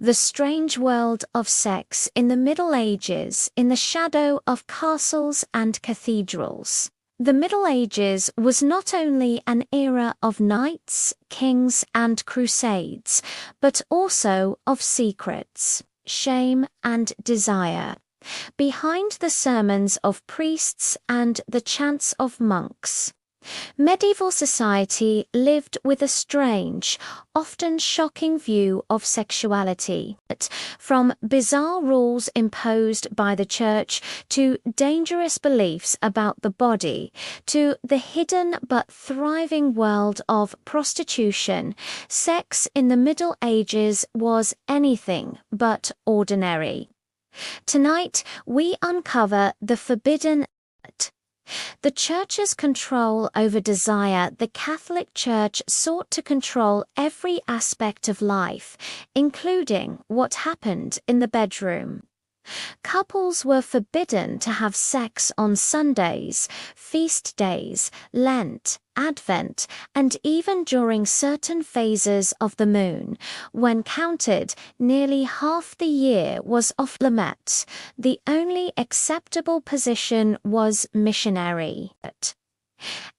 The strange world of sex in the Middle Ages in the shadow of castles and cathedrals. The Middle Ages was not only an era of knights, kings, and crusades, but also of secrets, shame, and desire. Behind the sermons of priests and the chants of monks, medieval society lived with a strange, often shocking view of sexuality. From bizarre rules imposed by the church to dangerous beliefs about the body, to the hidden but thriving world of prostitution, sex in the Middle Ages was anything but ordinary. Tonight, we uncover the forbidden. The Church's control over desire. The Catholic Church sought to control every aspect of life, including what happened in the bedroom. Couples were forbidden to have sex on Sundays, feast days, Lent, Advent, and even during certain phases of the moon. When counted, nearly half the year was off limits. The only acceptable position was missionary.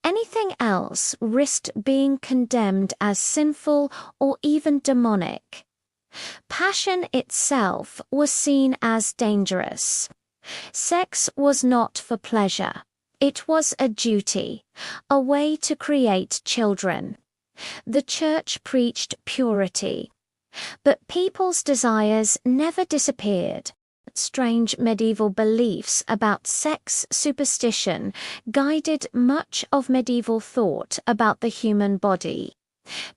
Anything else risked being condemned as sinful or even demonic. Passion itself was seen as dangerous. Sex was not for pleasure. It was a duty, a way to create children. The Church preached purity. But people's desires never disappeared. Strange medieval beliefs about sex superstition guided much of medieval thought about the human body.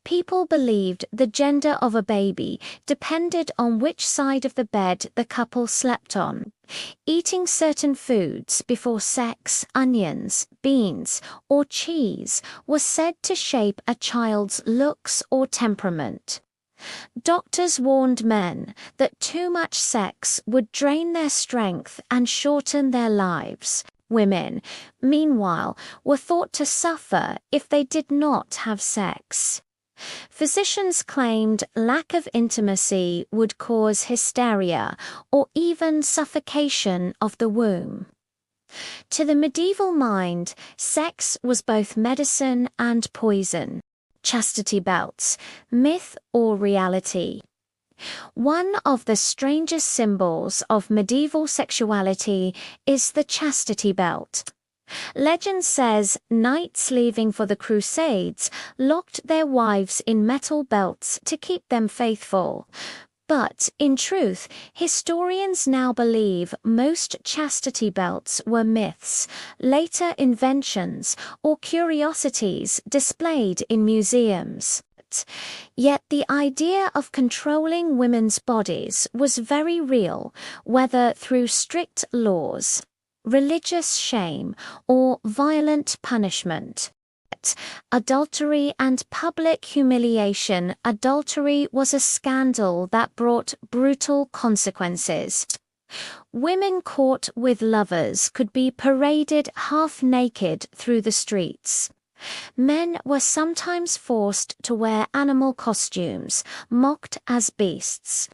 People believed the gender of a baby depended on which side of the bed the couple slept on. Eating certain foods before sex, onions, beans, or cheese, was said to shape a child's looks or temperament. Doctors warned men that too much sex would drain their strength and shorten their lives. Women, meanwhile, were thought to suffer if they did not have sex. Physicians claimed lack of intimacy would cause hysteria or even suffocation of the womb. To the medieval mind, sex was both medicine and poison. Chastity belts, myth or reality. One of the strangest symbols of medieval sexuality is the chastity belt. Legend says knights leaving for the Crusades locked their wives in metal belts to keep them faithful. But, in truth, historians now believe most chastity belts were myths, later inventions, or curiosities displayed in museums. Yet the idea of controlling women's bodies was very real, whether through strict laws, religious shame, or violent punishment. Adultery and public humiliation. Adultery was a scandal that brought brutal consequences. Women caught with lovers could be paraded half naked through the streets. Men were sometimes forced to wear animal costumes, mocked as beasts.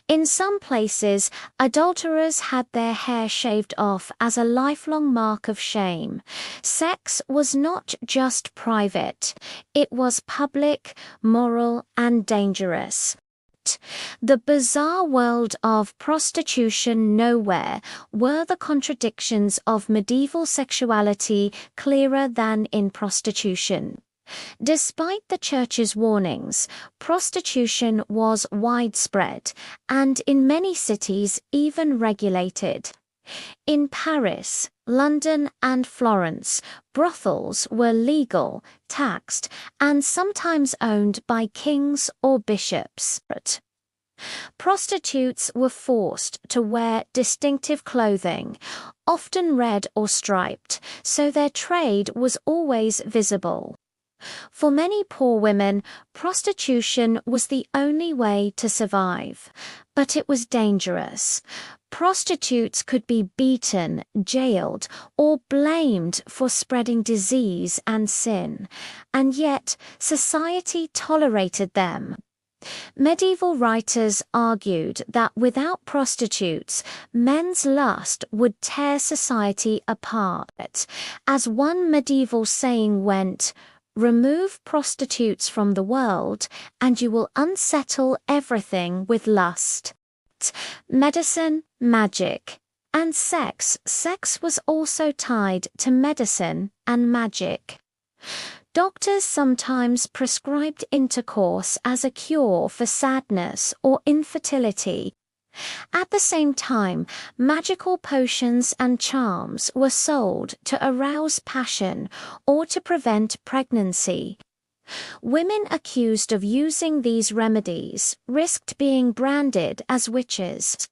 In some places, adulterers had their hair shaved off as a lifelong mark of shame. Sex was not just private, it was public, moral, and dangerous. The bizarre world of prostitution. Nowhere were the contradictions of medieval sexuality clearer than in prostitution. Despite the Church's warnings, prostitution was widespread and in many cities even regulated. In Paris, London, and Florence, brothels were legal, taxed, and sometimes owned by kings or bishops. Prostitutes were forced to wear distinctive clothing, often red or striped, so their trade was always visible. For many poor women, prostitution was the only way to survive, but it was dangerous. Prostitutes could be beaten, jailed, or blamed for spreading disease and sin, and yet society tolerated them. Medieval writers argued that without prostitutes, men's lust would tear society apart. As one medieval saying went, "Remove prostitutes from the world, and you will unsettle everything with lust." Medicine, magic, and sex. Sex was also tied to medicine and magic. Doctors sometimes prescribed intercourse as a cure for sadness or infertility. At the same time, magical potions and charms were sold to arouse passion or to prevent pregnancy. Women accused of using these remedies risked being branded as witches.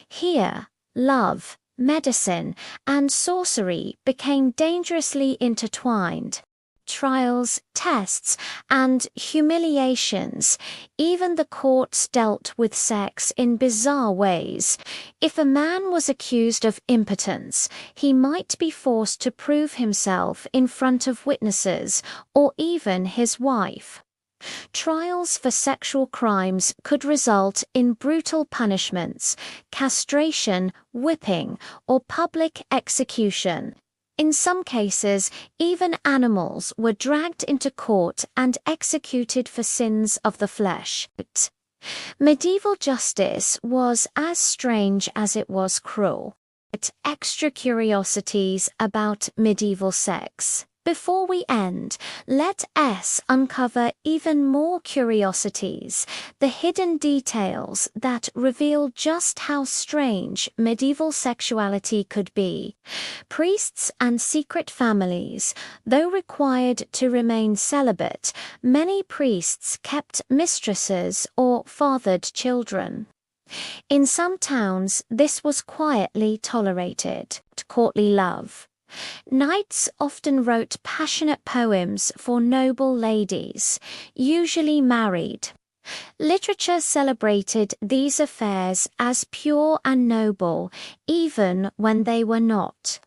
Here, love, medicine, and sorcery became dangerously intertwined. Trials, tests, and humiliations. Even the courts dealt with sex in bizarre ways. If a man was accused of impotence, he might be forced to prove himself in front of witnesses, or even his wife. Trials for sexual crimes could result in brutal punishments, castration, whipping, or public execution. In some cases, even animals were dragged into court and executed for sins of the flesh. Medieval justice was as strange as it was cruel. Extra curiosities about medieval sex. Before we end, let us uncover even more curiosities, the hidden details that reveal just how strange medieval sexuality could be. Priests and secret families, though required to remain celibate, many priests kept mistresses or fathered children. In some towns, this was quietly tolerated. Courtly love. Knights often wrote passionate poems for noble ladies, usually married. Literature celebrated these affairs as pure and noble, even when they were not.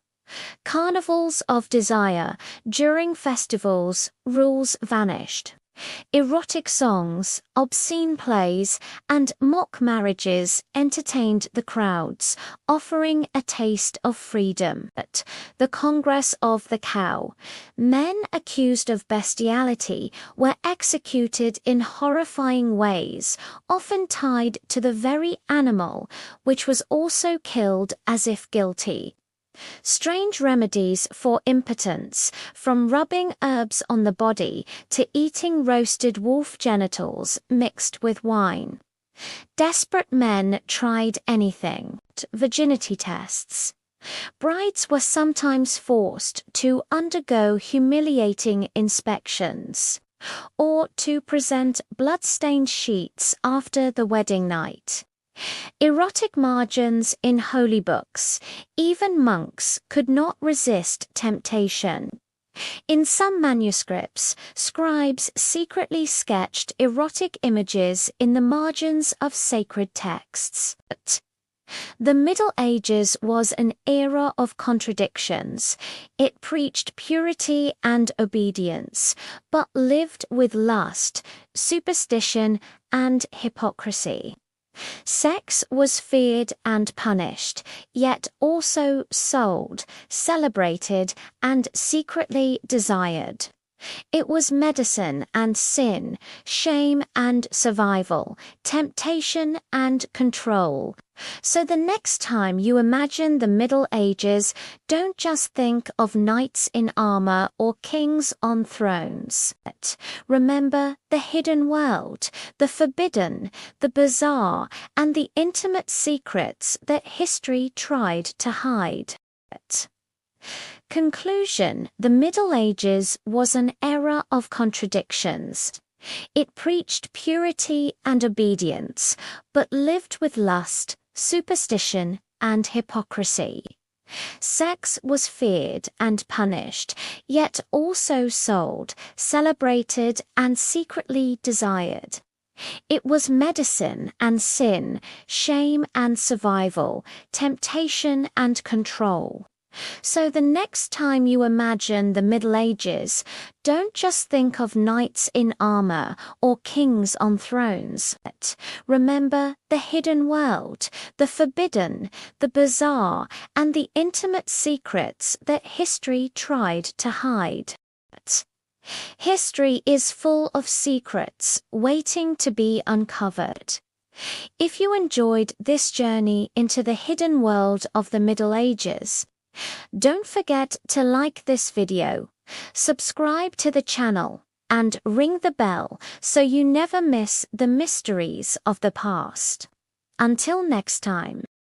Carnivals of desire. During festivals, rules vanished. Erotic songs, obscene plays, and mock marriages entertained the crowds, offering a taste of freedom. At the Congress of the Cow, men accused of bestiality were executed in horrifying ways, often tied to the very animal, which was also killed as if guilty. Strange remedies for impotence, from rubbing herbs on the body to eating roasted wolf genitals mixed with wine. Desperate men tried anything. Virginity tests. Brides were sometimes forced to undergo humiliating inspections, or to present blood-stained sheets after the wedding night. Erotic margins in holy books. Even monks could not resist temptation. In some manuscripts, scribes secretly sketched erotic images in the margins of sacred texts. The Middle Ages was an era of contradictions. It preached purity and obedience, but lived with lust, superstition, and hypocrisy. Sex was feared and punished, yet also sold, celebrated, and secretly desired. It was medicine and sin, shame and survival, temptation and control. So the next time you imagine the Middle Ages, don't just think of knights in armor or kings on thrones. Remember the hidden world, the forbidden, the bizarre, and the intimate secrets that history tried to hide. Conclusion: the Middle Ages was an era of contradictions. It preached purity and obedience, but lived with lust, superstition, and hypocrisy. Sex was feared and punished, yet also sold, celebrated, and secretly desired. It was medicine and sin, shame and survival, temptation and control. So the next time you imagine the Middle Ages, don't just think of knights in armor or kings on thrones. Remember the hidden world, the forbidden, the bizarre, and the intimate secrets that history tried to hide. History is full of secrets waiting to be uncovered. If you enjoyed this journey into the hidden world of the Middle Ages, don't forget to like this video, subscribe to the channel, and ring the bell so you never miss the mysteries of the past. Until next time.